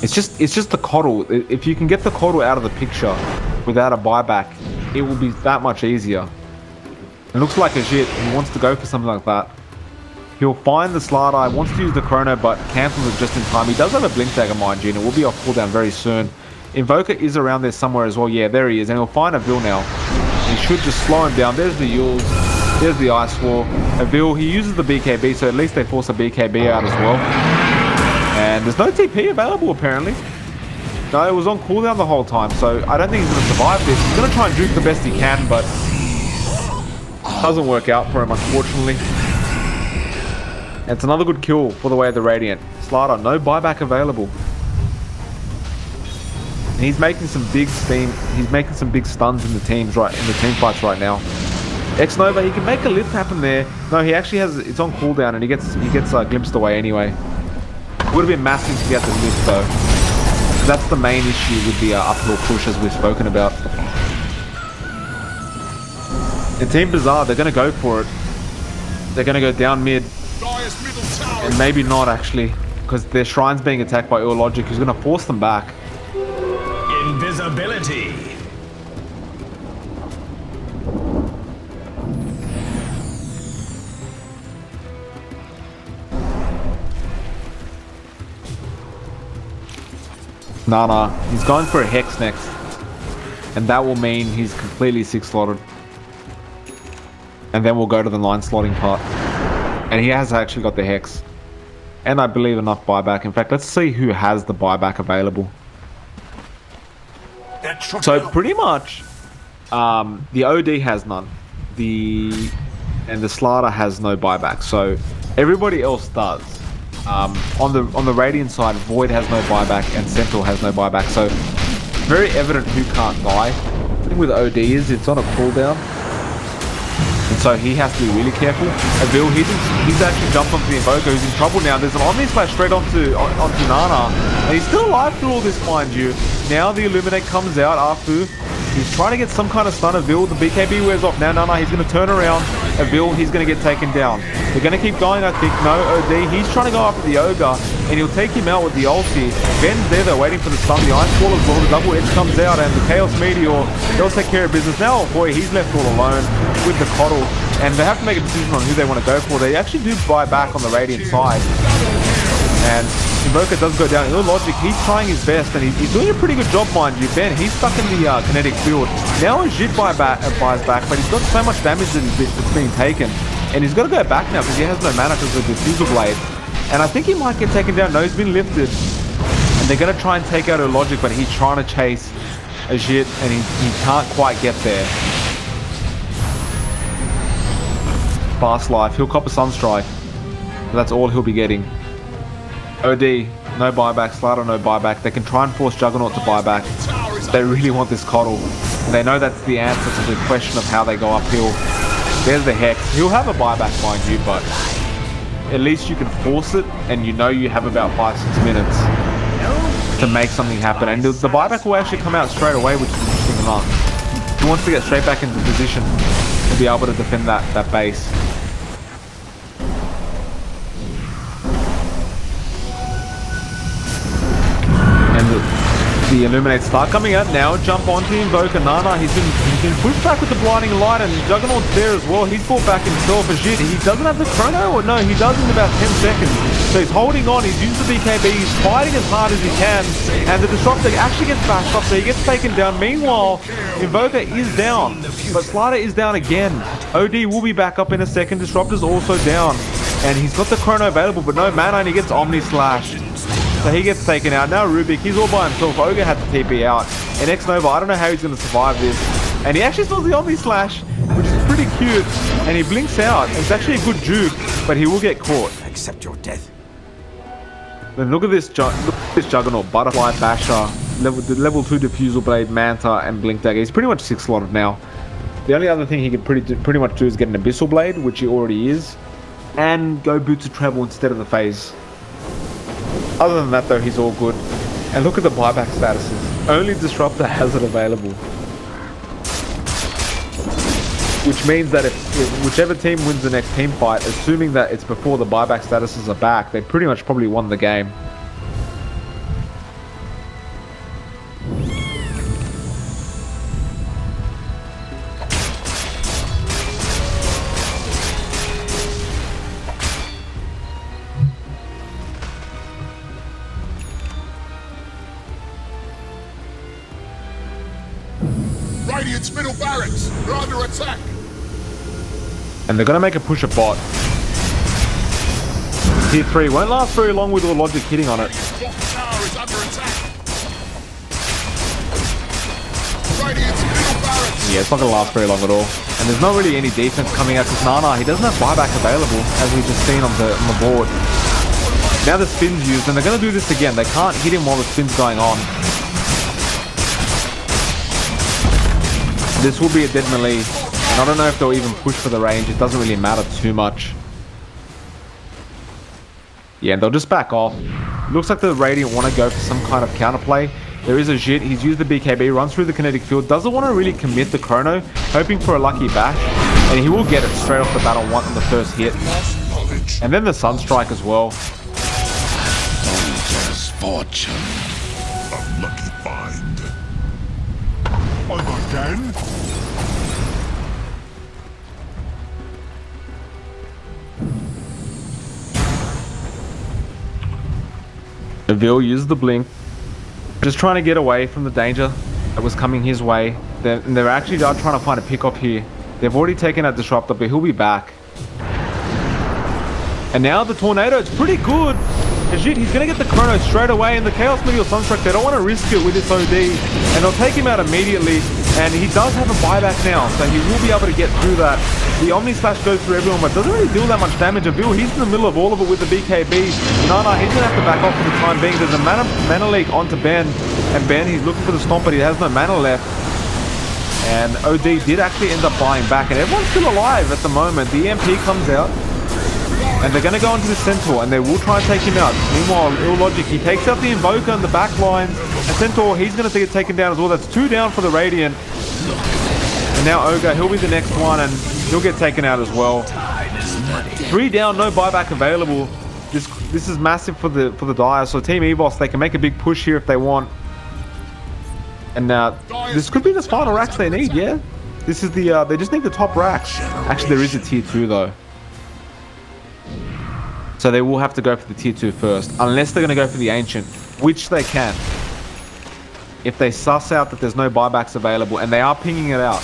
It's just the Coddle. If you can get the Coddle out of the picture without a buyback, it will be that much easier. It looks like Ajit, he wants to go for something like that. He'll find the Slardar, wants to use the Chrono, but cancels it just in time. He does have a Blink Dagger, mind you, and it will be off cooldown very soon. Invoker is around there somewhere as well. Yeah, there he is. And he'll find Avil now. He should just slow him down. There's the Yules. There's the Ice Wall. Avil, he uses the BKB, so at least they force a BKB out as well. And there's no TP available, apparently. No, it was on cooldown the whole time, so I don't think he's going to survive this. He's going to try and juke the best he can, but it doesn't work out for him, unfortunately. It's another good kill for the way of the Radiant. Slardar, no buyback available. And he's making some big steam. He's making some big stuns in the team fights right now. X-Nova, he can make a lift happen there. No, he actually has. It's on cooldown, and he gets glimpsed away anyway. Would have been massive to get the lift though. That's the main issue with the uphill push, as we've spoken about. In Team Bazaar, they're going to go for it. They're going to go down mid, and maybe not actually, because their shrine's being attacked by Logic, who's going to force them back. Invisibility. Nah, he's going for a Hex next, and that will mean he's completely 6-slotted. And then we'll go to the 9-slotting part, and he has actually got the Hex, and I believe enough buyback. In fact, let's see who has the buyback available. So pretty much, the OD has none, and the Slardar has no buyback. So everybody else does. On the Radiant side, Void has no buyback and Sentinel has no buyback. So very evident who can't die. The thing with OD is it's on a cooldown, and so he has to be really careful. Avil, he's actually jumped onto the Invoker, who's in trouble now. There's an Omni Slash straight onto Nana, and he's still alive through all this, mind you. Now the Illuminate comes out. Afu, he's trying to get some kind of stun. Avil, the BKB wears off. Now Nana, he's going to turn around. Avil, he's going to get taken down. They're going to keep going, I think. No, OD, he's trying to go after the Ogre, and he'll take him out with the ulti. Ben's there, they're waiting for the stun. The Ice Wall as well, the double edge comes out, and the Chaos Meteor, they'll take care of business. Now, oh boy, he's left all alone with the Coddle, and they have to make a decision on who they want to go for. They actually do buy back on the Radiant side, and Invoker does go down. Logic, he's trying his best, and he's doing a pretty good job, mind you. Ben, he's stuck in the kinetic field. Now Ajit buys back, but he's got so much damage that's being taken. And he's got to go back now because he has no mana because of the Diffusal Blade. And I think he might get taken down. No, he's been lifted. And they're going to try and take out Logic, but he's trying to chase Ajit, and he can't quite get there. Fast Life, he'll cop a Sunstrike. That's all he'll be getting. OD, no buyback. Slider, no buyback. They can try and force Juggernaut to buyback. They really want this coddle. They know that's the answer to the question of how they go uphill. There's the Hex. He'll have a buyback, mind you, but at least you can force it, and you know you have about 5-6 minutes to make something happen. And the buyback will actually come out straight away, which is interesting enough. He wants to get straight back into position to be able to defend that base. The Illuminates start coming out now. Jump onto Invoker. Nana, he's been pushed back with the Blinding Light, and Juggernaut's there as well. He's fought back himself as shit. He doesn't have the chrono, or no, he does in about 10 seconds. So he's holding on. He's used the BKB. He's fighting as hard as he can, and the Disruptor actually gets bashed up, so he gets taken down. Meanwhile, Invoker is down, but Slider is down again. OD will be back up in a second. Disruptor's also down, and he's got the chrono available, but no mana, and he gets Omni Slash. So he gets taken out. Now Rubik, he's all by himself. Ogre had to TP out. And X-Nova, I don't know how he's going to survive this. And he actually spells the Omni Slash, which is pretty cute. And he blinks out. It's actually a good juke, but he will get caught. Accept your death. Then look at this Juggernaut. Butterfly, Basher, level 2 Diffusal Blade, Manta, and Blink Dagger. He's pretty much 6-slotted now. The only other thing he can pretty much do is get an Abyssal Blade, which he already is. And go Boots of Travel instead of the Phase. Other than that though, he's all good. And look at the buyback statuses. Only Disruptor has it available. Which means that if whichever team wins the next team fight, assuming that it's before the buyback statuses are back, they pretty much probably won the game. Radiant's middle barracks. They're under attack. And they're going to make a push at bot. Tier 3 won't last very long with all logic hitting on it. Bot tower is under attack. Radiant's middle barracks. Yeah, it's not going to last very long at all. And there's not really any defense coming out because Nana, he doesn't have buyback available, as we've just seen on the board. Now the spin's used, and they're going to do this again. They can't hit him while the spin's going on. This will be a dead melee, and I don't know if they'll even push for the range. It doesn't really matter too much. Yeah, and they'll just back off. Looks like the Radiant want to go for some kind of counterplay. There is a Jit. He's used the BKB, runs through the kinetic field, doesn't want to really commit the chrono, hoping for a lucky bash, and he will get it straight off the bat on the first hit. And then the Sunstrike as well. Soldier's fortune. A lucky find. I'm again. Evil used the blink, just trying to get away from the danger that was coming his way. They're actually trying to find a pick up here. They've already taken out Disruptor, but he'll be back. And now the Tornado, it's pretty good. Ajit, he's going to get the chrono straight away, and the Chaos Meteor Sunstrike, they don't want to risk it with this OD, and they'll take him out immediately. And he does have a buyback now, so he will be able to get through that. The Omni Slash goes through everyone, but doesn't really deal that much damage. Avil, he's in the middle of all of it with the BKB. Nana, he's going to have to back off for the time being. There's a mana leak onto Ben, and Ben, he's looking for the stomp, but he has no mana left. And OD did actually end up buying back, and everyone's still alive at the moment. The EMP comes out, and they're going to go into the Centaur, and they will try and take him out. Meanwhile, Ill Logic, he takes out the Invoker and the back lines. And Centaur, he's going to get taken down as well. That's 2 down for the Radiant. And now Ogre, he'll be the next one, and he'll get taken out as well. 3 down, no buyback available. This is massive for the Dire. So Team EVOS, they can make a big push here if they want. And this could be the final racks they need, yeah? This is the, they just need the top racks. Actually, there is a tier 2 though. So they will have to go for the tier 2 first, unless they're going to go for the Ancient, which they can. If they suss out that there's no buybacks available, and they are pinging it out.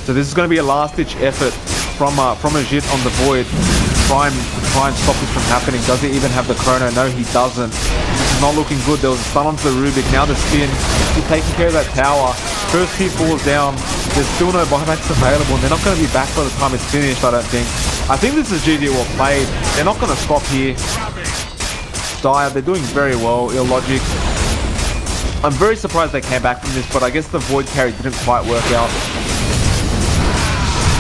So this is going to be a last-ditch effort from Ajit on the Void to try and stop this from happening. Does he even have the chrono? No, he doesn't. This is not looking good. There was a stun onto the Rubik. Now the spin. He's taking care of that tower. First tier falls down. There's still no buybacks available, and they're not going to be back by the time it's finished, I don't think. I think this is GG well played. They're not going to stop here. Dire, they're doing very well. Illogic. I'm very surprised they came back from this, but I guess the Void carry didn't quite work out.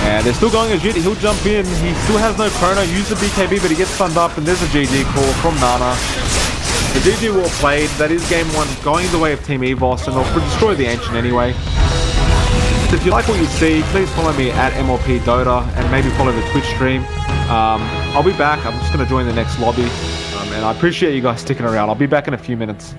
And they're still going as Jit. He'll jump in. He still has no chrono. Use the BKB, but he gets stunned up, and there's a GG call from Nana. The GG well played. That is game 1, going the way of Team EVOS, and they'll destroy the Ancient anyway. So if you like what you see, please follow me at MLP Dota, and maybe follow the Twitch stream. I'll be back. I'm just going to join the next lobby. And I appreciate you guys sticking around. I'll be back in a few minutes.